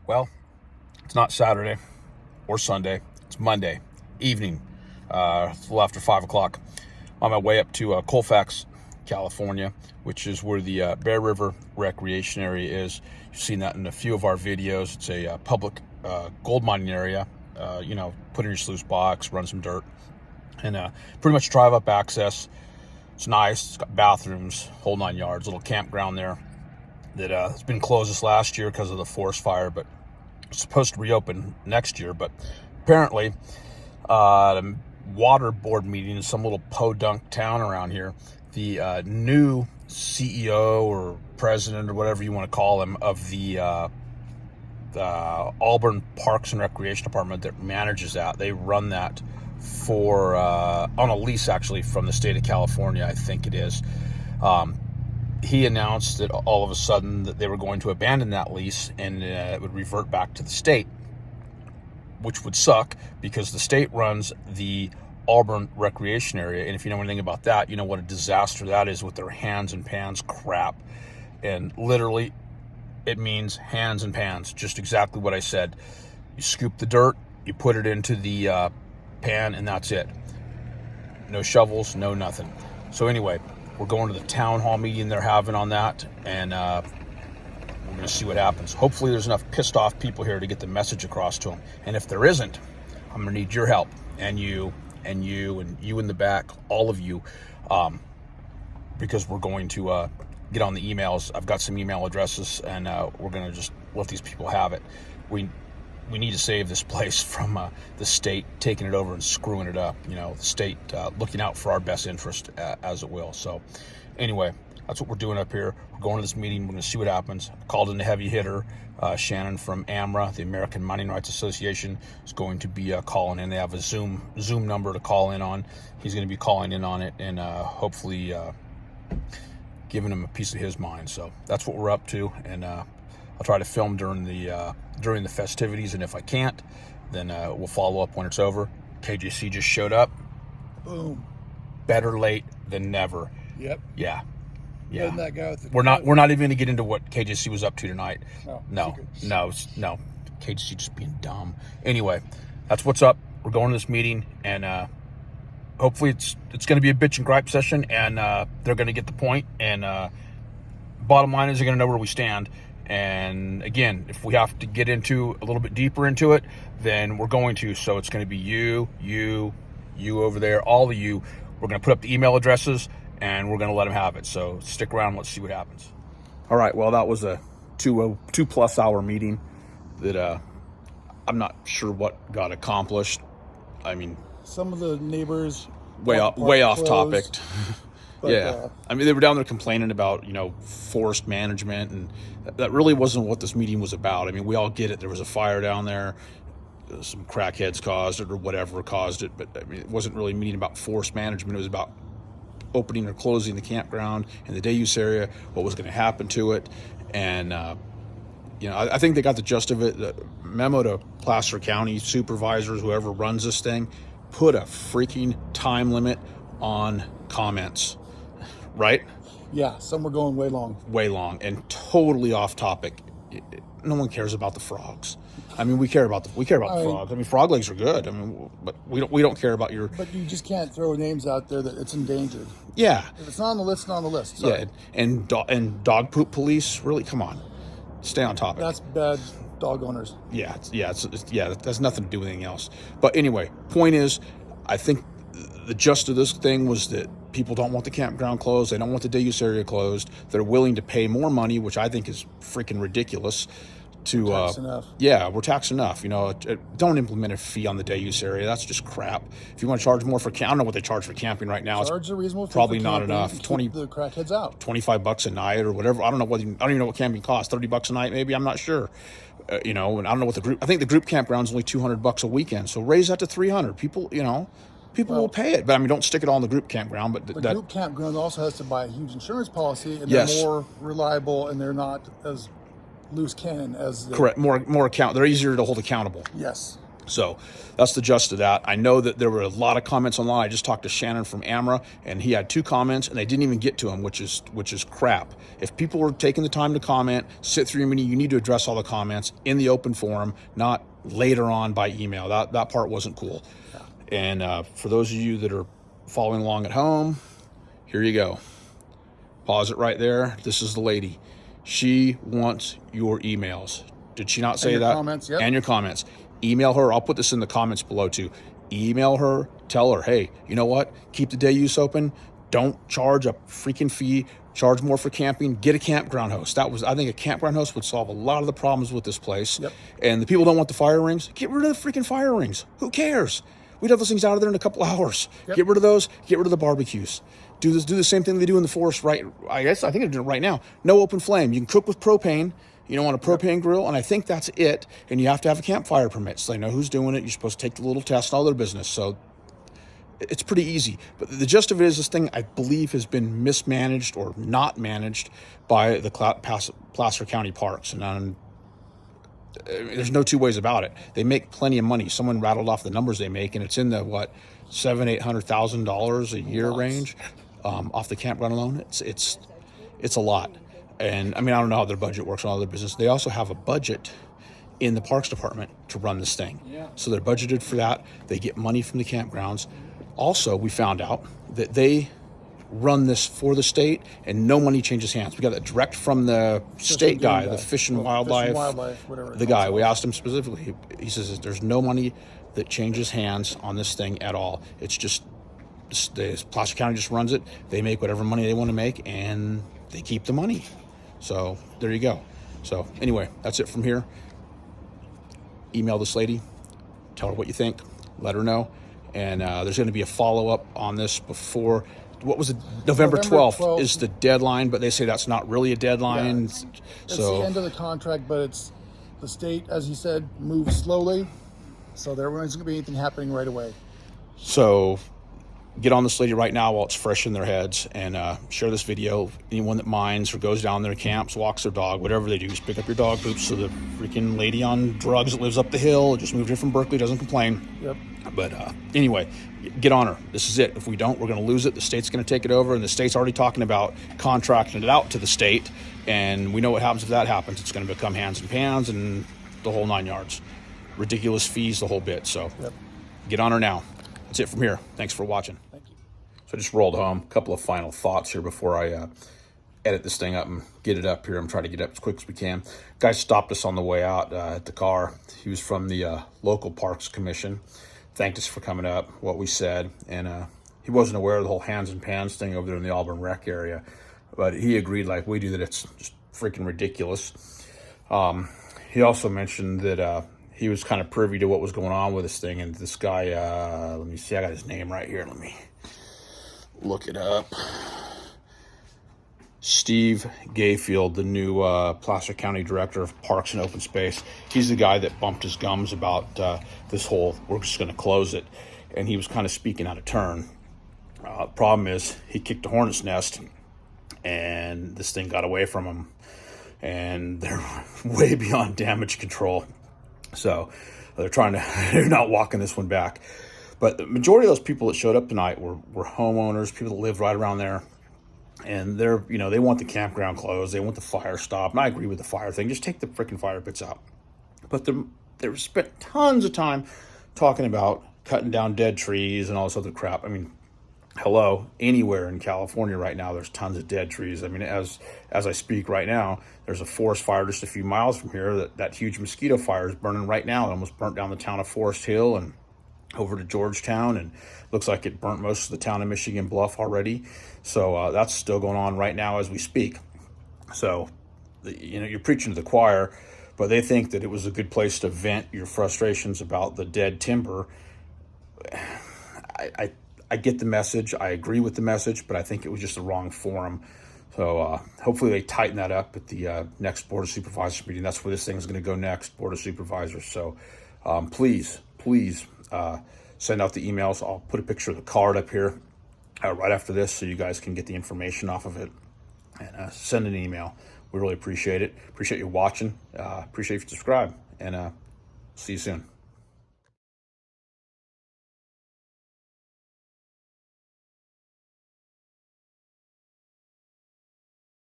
Well, it's not Saturday or Sunday. It's Monday evening, a little after 5 o'clock. On my way up to Colfax, California, which is where the Bear River Recreation Area is. You've seen that in a few of our videos. It's a public gold mining area. Put in your sluice box, run some dirt, and pretty much drive-up access. It's nice. It's got bathrooms, whole 9 yards. Little campground there that has been closed this last year because of the forest fire, but it's supposed to reopen next year. But apparently, the water board meeting in some little podunk town around here, the new CEO or president or whatever you want to call him of the Auburn Parks and Recreation Department that manages that. They run that for on a lease, actually, from the state of California, I think it is. He announced that all of a sudden that they were going to abandon that lease and it would revert back to the state, which would suck because the state runs the Auburn Recreation Area. And if you know anything about that, you know what a disaster that is with their hands and pans crap. And literally, it means hands and pans, just exactly what I said. You scoop the dirt, you put it into the pan, and that's it. No shovels, no nothing. So anyway, we're going to the town hall meeting they're having on that, and we're going to see what happens. Hopefully there's enough pissed off people here to get the message across to them. And if there isn't, I'm going to need your help, and you in the back, all of you, because we're going to get on the emails. I've got some email addresses, and we're going to just let these people have it. We need to save this place from the state taking it over and screwing it up. The state looking out for our best interest as it will. So anyway, that's what we're doing up here. We're going to this meeting. We're going to see what happens. I called in the heavy hitter. Shannon from AMRA, the American Mining Rights Association, is going to be calling in. They have a Zoom number to call in on. He's going to be calling in on it and hopefully giving him a piece of his mind. So that's what we're up to, and I'll try to film during the festivities, and if I can't, then we'll follow up when it's over. KJC just showed up. Boom. Better late than never. Yep. Yeah. And that guy with the We're not even going to get into what KJC was up to tonight. No. KJC just being dumb. Anyway, that's what's up. We're going to this meeting, and hopefully it's going to be a bitch and gripe session, and they're going to get the point. And bottom line is they're going to know where we stand. And again, if we have to get into a little bit deeper into it, then we're going to. So it's going to be you over there, all of you. We're going to put up the email addresses, and we're going to let them have it. So stick around. Let's see what happens. All right. Well, that was a 2+ hour meeting that I'm not sure what got accomplished. I mean, some of the neighbors way off topic. But, yeah, I mean, they were down there complaining about, forest management, and that really wasn't what this meeting was about. I mean, we all get it. There was a fire down there. Some crackheads caused it or whatever caused it, but I mean, it wasn't really a meeting about forest management. It was about opening or closing the campground in the day use area, what was going to happen to it, and I think they got the gist of it. The memo to Placer County supervisors, whoever runs this thing, put a freaking time limit on comments. Right? Yeah, some were going way long, and totally off topic. No one cares about the frogs. I mean, we care about the frogs. I mean, frog legs are good. I mean, but we don't care about your. But you just can't throw names out there that it's endangered. Yeah. If it's not on the list, it's not on the list. Sorry. Yeah, and dog poop police. Really, come on, stay on topic. That's bad dog owners. Yeah, that has nothing to do with anything else. But anyway, point is, I think the gist of this thing was that people don't want the campground closed. They don't want the day use area closed. They're willing to pay more money, which I think is freaking ridiculous. Tax enough. Yeah, we're taxed enough. Don't implement a fee on the day use area. That's just crap. If you want to charge more for I don't know what they charge for camping right now. Charge a reasonable fee. Probably not enough. 20 the crackheads out. $25 a night or whatever. I don't even know what camping costs. $30 a night, maybe. I'm not sure. And I don't know what the group. I think the group campground is only $200 a weekend. So raise that to $300. People will pay it, but I mean, don't stick it all in the group campground. But the group campground also has to buy a huge insurance policy, and yes, they're more reliable, and they're not as loose cannon as correct. More account. They're easier to hold accountable. Yes. So that's the gist of that. I know that there were a lot of comments online. I just talked to Shannon from Amra, and he had 2 comments, and they didn't even get to him, which is crap. If people were taking the time to comment, sit through your meeting, you need to address all the comments in the open forum, not later on by email. That part wasn't cool. And for those of you that are following along at home, here you go. Pause it right there. This is the lady. She wants your emails. Did she not say and your that? Comments, yep. And your comments. Email her. I'll put this in the comments below too. Email her. Tell her, hey, you know what? Keep the day use open. Don't charge a freaking fee. Charge more for camping. Get a campground host. I think a campground host would solve a lot of the problems with this place. Yep. And the people don't want the fire rings. Get rid of the freaking fire rings. Who cares? We'd have those things out of there in a couple hours. Yep. Get rid of those. Get rid of the barbecues. Do the same thing they do in the forest, right? I think they're doing it right now. No open flame. You can cook with propane. You don't want a propane grill, and I think that's it. And you have to have a campfire permit, so they know who's doing it. You're supposed to take the little test, all their business. So it's pretty easy. But the gist of it is this thing, I believe, has been mismanaged or not managed by the Placer County Parks. And there's no 2 ways about it. They make plenty of money. Someone rattled off the numbers they make, and it's in the, $700,000-800,000 a year range off the campground alone. It's a lot. And I don't know how their budget works on all their business. They also have a budget in the Parks Department to run this thing. Yeah. So they're budgeted for that. They get money from the campgrounds. Also, we found out that they run this for the state and no money changes hands. We got that direct from the state guy, the Fish and Wildlife, whatever. The guy. We asked him specifically. He says there's no money that changes hands on this thing at all. It's just Placer County just runs it. They make whatever money they want to make, and they keep the money. So there you go. So anyway, that's it from here. Email this lady, tell her what you think, let her know. And there's going to be a follow-up on this before, what was it? November 12th is the deadline, but they say that's not really a deadline. Yeah. It's the end of the contract, but it's the state, as you said, moves slowly. So there isn't going to be anything happening right away. So get on this lady right now while it's fresh in their heads, and share this video. Anyone that mines or goes down there, camps, walks their dog, whatever they do, just pick up your dog poops. So the freaking lady on drugs that lives up the hill, just moved here from Berkeley, doesn't complain. Yep. But anyway, get on her. This is it. If we don't, we're going to lose it. The state's going to take it over, and the state's already talking about contracting it out to the state. And we know what happens if that happens. It's going to become hands and pans and the whole 9 yards. Ridiculous fees, the whole bit. So Get on her now. That's it from here. Thanks for watching. Thank you. So I just rolled home. A couple of final thoughts here before I edit this thing up and get it up here. I'm trying to get up as quick as we can. Guy stopped us on the way out at the car. He was from the local Parks Commission. Thanked us for coming up, what we said. And he wasn't aware of the whole hands and pans thing over there in the Auburn Rec area. But he agreed like we do that it's just freaking ridiculous. He also mentioned that he was kind of privy to what was going on with this thing. And this guy, let me see, I got his name right here. Let me look it up. Steve Gayfield, the new Placer County Director of Parks and Open Space. He's the guy that bumped his gums about this whole, we're just going to close it. And he was kind of speaking out of turn. Problem is, he kicked a hornet's nest, and this thing got away from him. And they're way beyond damage control. So they're not walking this one back. But the majority of those people that showed up tonight were homeowners, people that live right around there. And they're, they want the campground closed. They want the fire stopped. And I agree with the fire thing. Just take the freaking fire pits out. But they spent tons of time talking about cutting down dead trees and all this other crap. I mean, hello, anywhere in California right now, there's tons of dead trees. I mean, as I speak right now, there's a forest fire just a few miles from here. That huge mosquito fire is burning right now. It almost burnt down the town of Forest Hill and over to Georgetown, and looks like it burnt most of the town of Michigan Bluff already. So that's still going on right now as we speak. So, you're preaching to the choir, but they think that it was a good place to vent your frustrations about the dead timber. I get the message. I agree with the message, but I think it was just the wrong forum. So hopefully they tighten that up at the next Board of Supervisors meeting. That's where this thing is going to go next, Board of Supervisors. So please send out the emails. I'll put a picture of the card up here right after this so you guys can get the information off of it. And send an email. We really appreciate it. Appreciate you watching. Appreciate if you subscribe. And see you soon.